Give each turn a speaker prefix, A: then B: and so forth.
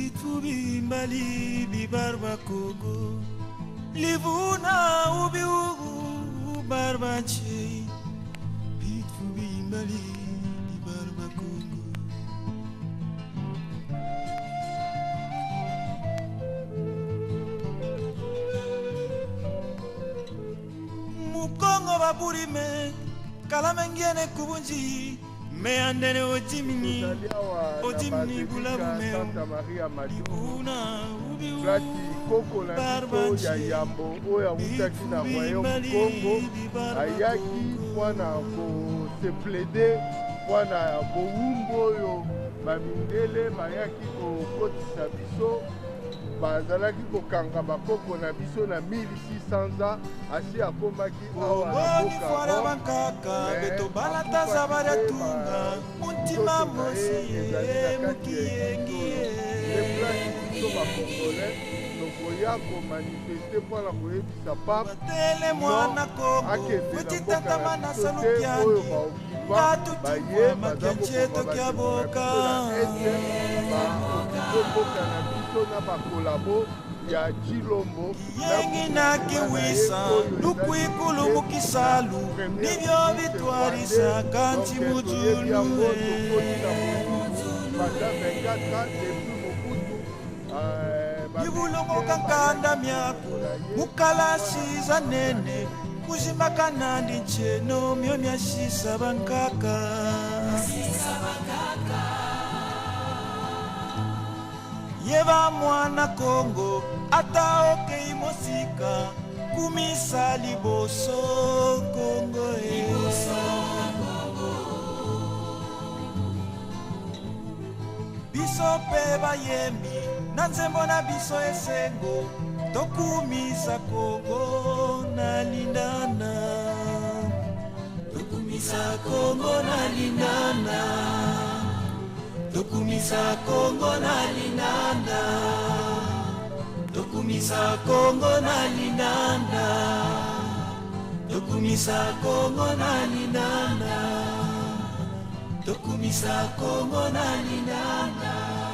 A: Bitu bimbali bibarba kogo livuna ubi barbache. Bitu bimbali bibarba kogo. Mukongo baburime kalamengene kubunji me andene ojimini bulabume una ubi
B: koko na biso ya yambo oyo awutaki na royaume Congo ayaki mpona koseplede mpona bowumbu oyo bamindele bayaki kokotisa biso bazalaki kokanga bakoko na biso na 1600 asi akomaki awa na
A: boka beto balataza baratunga mutima mosi mukiyengie
B: biso bakongolais tokoya komanifeste mpona koyebisa pape
A: tele mwana Kongo wetitantama na salukiani
B: baye
A: makencheto kya boka
B: bakoboka na biso na bakolabo ya Chilombo
A: yengi na kiwisa lukwikulu mukisalu nibyo bitwarisa kanchi mujulu ibulongo kankanda myako mukalasiza nene kuzimaka ndi ncheno myo myashisa bankaka yeba mwana Kongo ataoke imosika kumisa liboso Kongo biso pe bayemi na nzembo na biso esengo tokumisa Kongo na lindana tokumisa Kongo na lindana tokumisa Kongo na lindana tokumisa Kongo na lindana tokumisa Kongo na lindana tokumisa Kongo na lindana